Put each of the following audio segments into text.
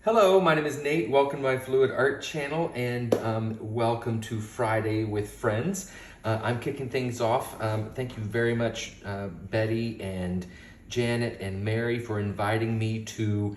Hello, my name is Nate. Welcome to my Fluid Art channel, and welcome to Friday with Friends. I'm kicking things off. Thank you very much, Betty and Janet and Mary, for inviting me to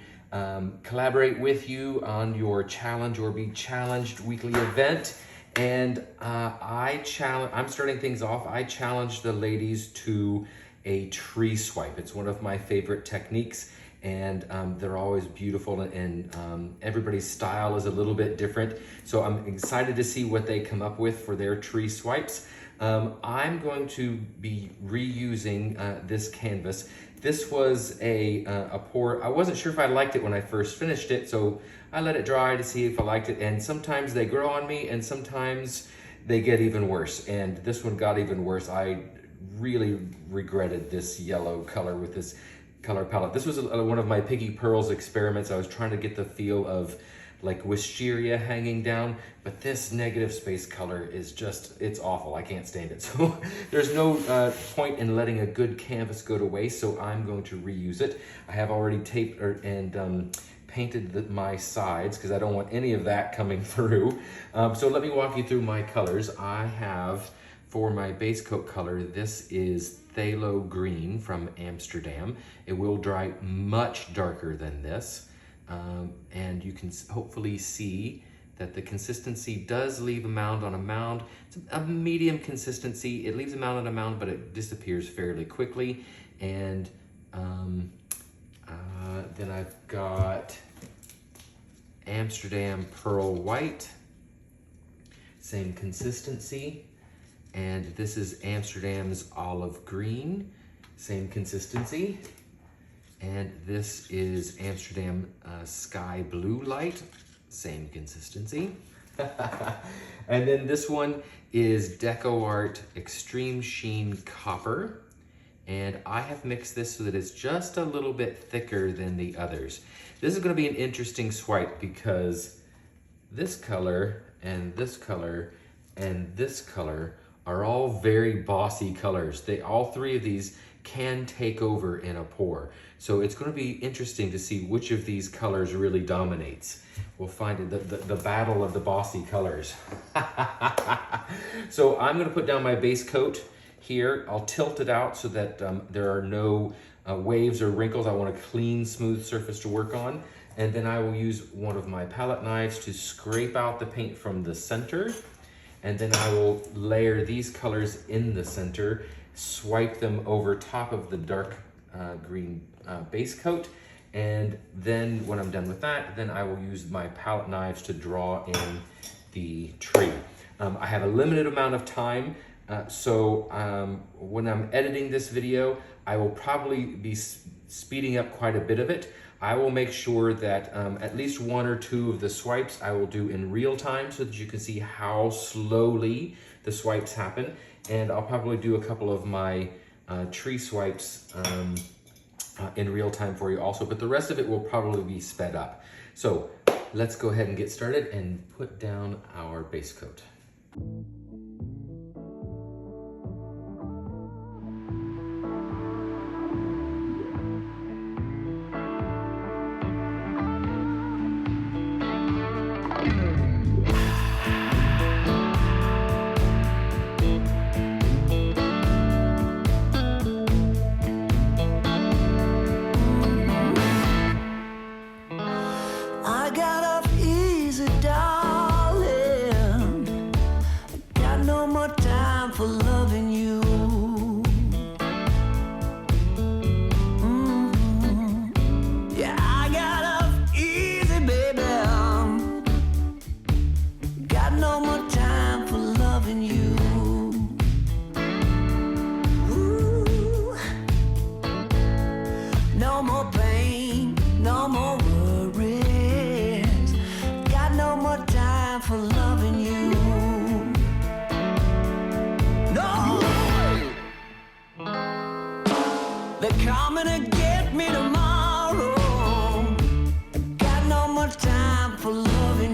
collaborate with you on your challenge or be challenged weekly event. And I'm starting things off. I challenge the ladies to a tree swipe. It's one of my favorite techniques. And they're always beautiful, and everybody's style is a little bit different. So I'm excited to see what they come up with for their tree swipes. I'm going to be reusing this canvas. This was a pour. I wasn't sure if I liked it when I first finished it, so I let it dry to see if I liked it. And sometimes they grow on me, and sometimes they get even worse. And this one got even worse. I really regretted this yellow color with this color palette. This was one of my Piggy Pearls experiments. I was trying to get the feel of like wisteria hanging down, but this negative space color is just, it's awful. I can't stand it. So there's no point in letting a good canvas go to waste, so I'm going to reuse it. I have already taped and painted my sides because I don't want any of that coming through. So let me walk you through my colors. I have, for my base coat color, this is Phthalo Green from Amsterdam. It will dry much darker than this. And you can hopefully see that the consistency does leave a mound on a mound. It's a medium consistency. It leaves a mound on a mound, but it disappears fairly quickly. And then I've got Amsterdam Pearl White, same consistency. And this is Amsterdam's Olive Green, same consistency. And this is Amsterdam Sky Blue Light, same consistency. And then this one is DecoArt Extreme Sheen Copper. And I have mixed this so that it's just a little bit thicker than the others. This is gonna be an interesting swipe because this color and this color and this color are all very bossy colors. All three of these can take over in a pour. So it's gonna be interesting to see which of these colors really dominates. We'll find the battle of the bossy colors. So I'm gonna put down my base coat here. I'll tilt it out so that there are no waves or wrinkles. I want a clean, smooth surface to work on. And then I will use one of my palette knives to scrape out the paint from the center. And then I will layer these colors in the center, swipe them over top of the dark green base coat. And then when I'm done with that, then I will use my palette knives to draw in the tree. I have a limited amount of time, so when I'm editing this video, I will probably be speeding up quite a bit of it. I will make sure that at least one or two of the swipes I will do in real time so that you can see how slowly the swipes happen. And I'll probably do a couple of my tree swipes in real time for you also, but the rest of it will probably be sped up. So let's go ahead and get started and put down our base coat. coming to get me tomorrow. Got no more time for loving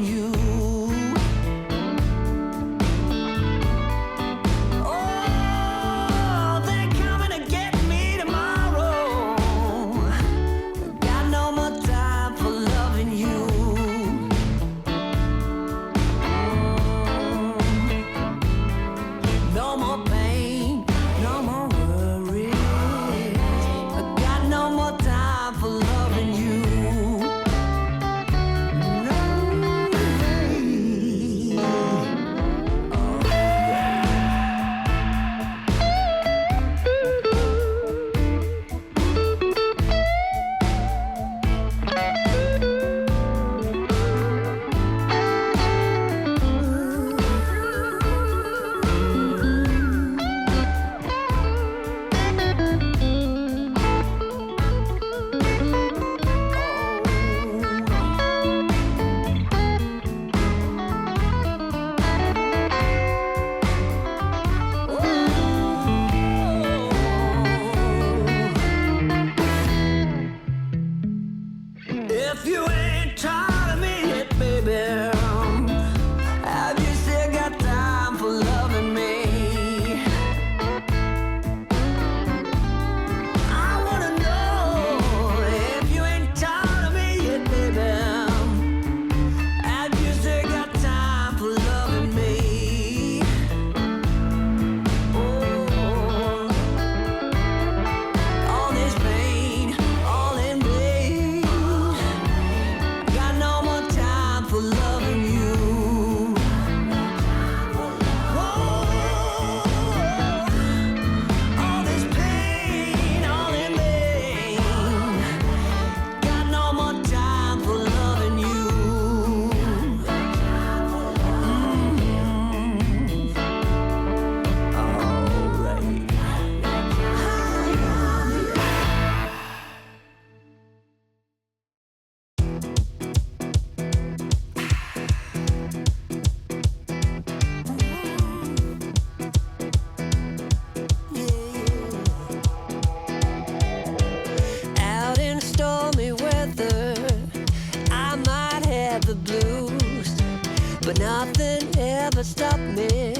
but nothing ever stopped me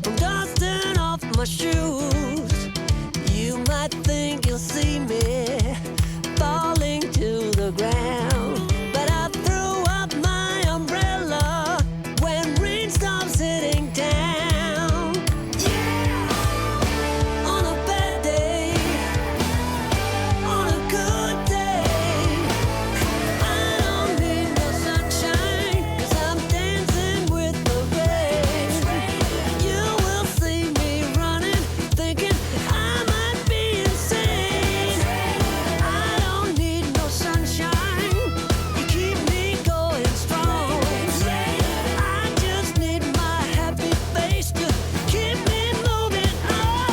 from dusting off my shoes. You might think you'll see me falling to the ground, but I threw up my umbrella when rain stops hitting town. Yeah! On a bad day, on a good day, I don't need no sunshine, 'cause I'm dancing with the rain. You will see me running, thinking I might be insane. I don't need no sunshine, you keep me going strong. I just need my happy face to keep me moving on.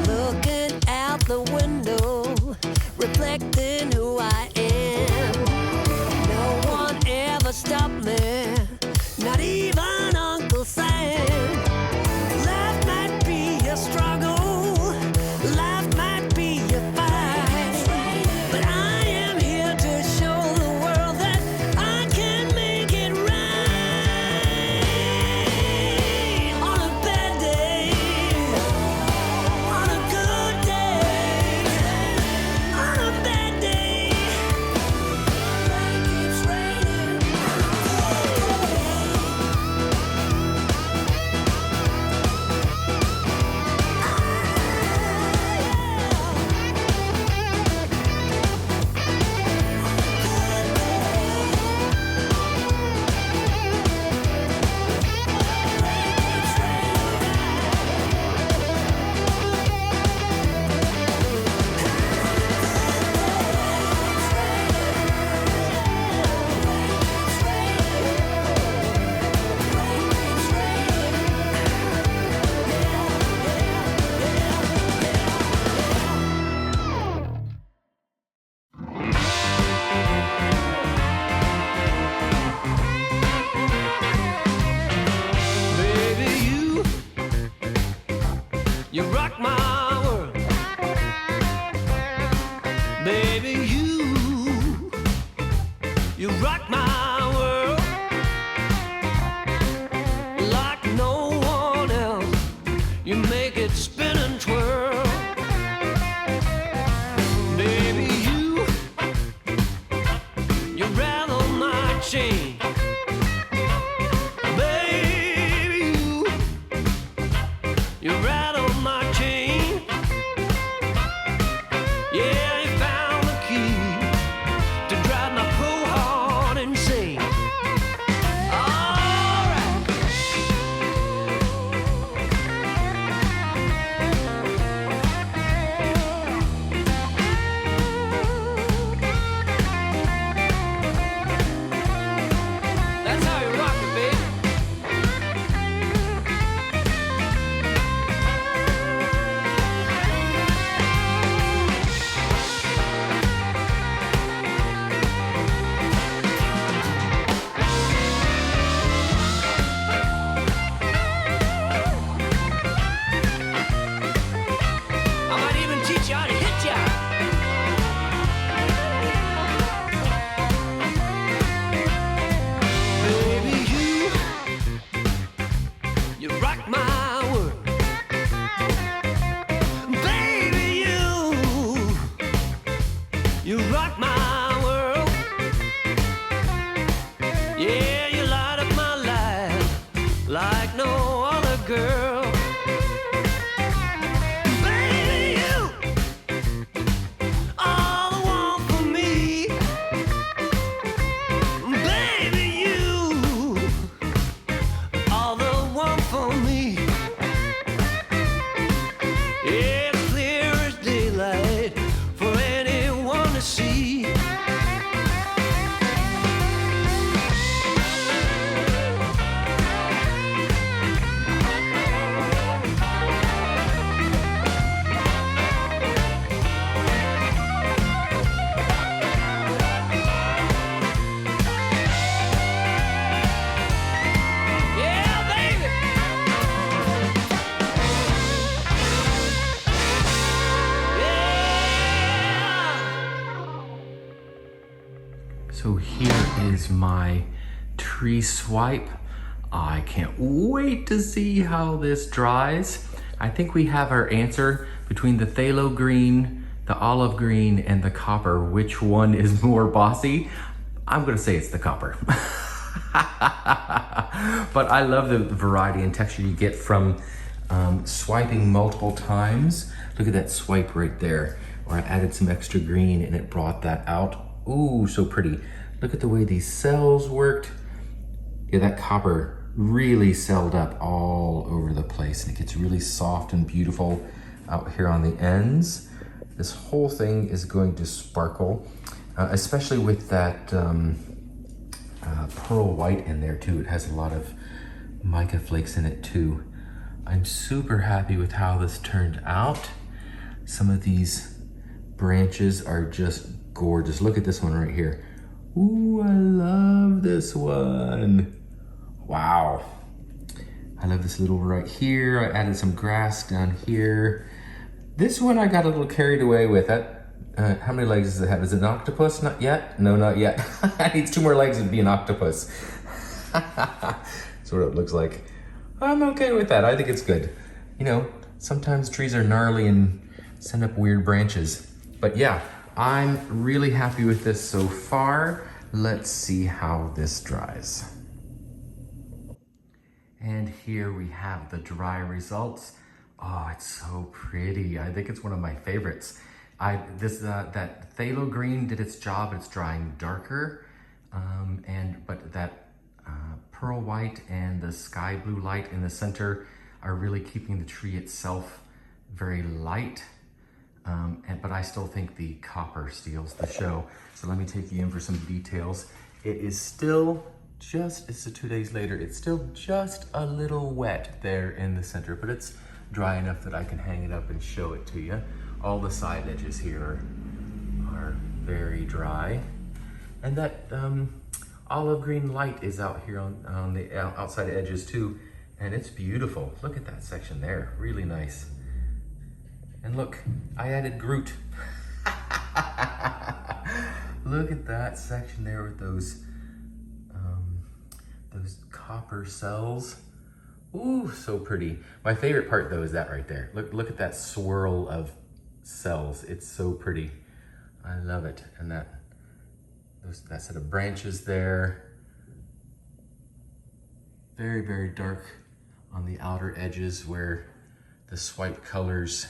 Looking out the window, reflecting who I am. No one ever stopped me, not even Uncle Sam. Life might be a struggle, life might be a fight, but I am here to show the world that I can make it right. On a bad day, on a good day, on a bad day, rain keeps raining. Baby, you rock my world. Baby, you rock my world like no one else. You make it spin and twirl. Baby, you rattle my chain. Baby, you rattle my chain. Yeah, you found the key So here is my tree swipe. I can't wait to see how this dries. I think we have our answer between the phthalo green, the olive green, and the copper. Which one is more bossy? I'm gonna say it's the copper. But I love the variety and texture you get from swiping multiple times. Look at that swipe right there. Or I added some extra green and it brought that out. Ooh, so pretty. Look at the way these cells worked. Yeah, that copper really celled up all over the place, and it gets really soft and beautiful out here on the ends. This whole thing is going to sparkle, especially with that pearl white in there too. It has a lot of mica flakes in it too. I'm super happy with how this turned out. Some of these branches are just gorgeous. Look at this one right here. Ooh, I love this one. Wow. I love this little right here. I added some grass down here. This one I got a little carried away with. How many legs does it have? Is it an octopus? Not yet? No, not yet. It needs 2 more legs to be an octopus. That's what it looks like. I'm okay with that. I think it's good. You know, sometimes trees are gnarly and send up weird branches. But yeah, I'm really happy with this so far. Let's see how this dries. And here we have the dry results. Oh, it's so pretty. I think it's one of my favorites. That phthalo green did its job. It's drying darker, but that pearl white and the sky blue light in the center are really keeping the tree itself very light. But I still think the copper steals the show. So let me take you in for some details. It is still it's 2 days later, it's still just a little wet there in the center, but it's dry enough that I can hang it up and show it to you. All the side edges here are very dry. And that olive green light is out here on the outside edges too, and it's beautiful. Look at that section there, really nice. And look, I added Groot. Look at that section there with those copper cells. Ooh, so pretty. My favorite part though is that right there. Look at that swirl of cells. It's so pretty. I love it. And that set of branches there. Very, very dark on the outer edges where the swipe colors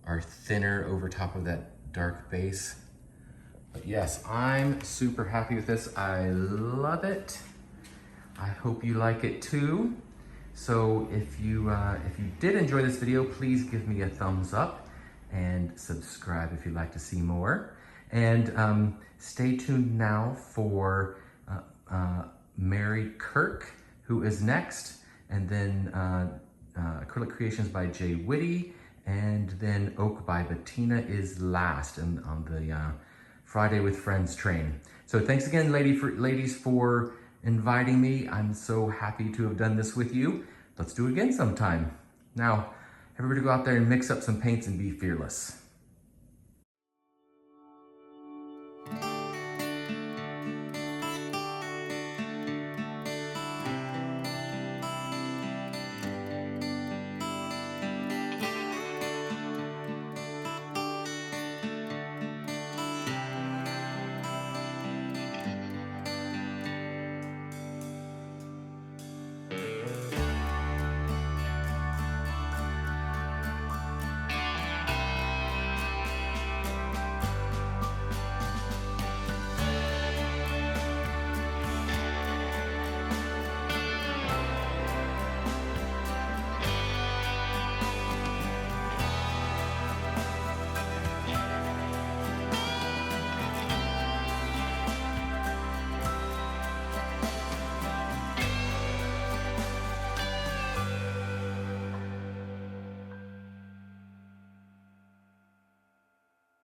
are thinner over top of that dark base. But yes, I'm super happy with this. I love it. I hope you like it too. So if you did enjoy this video, please give me a thumbs up and subscribe if you'd like to see more. And stay tuned now for Mary Kirk, who is next, and then Acrylic Creations by Jay Whitty, and then Oak by Bettina is last on the Friday with Friends train. So thanks again, ladies, for inviting me. I'm so happy to have done this with you. Let's do it again sometime. Now, everybody go out there and mix up some paints and be fearless.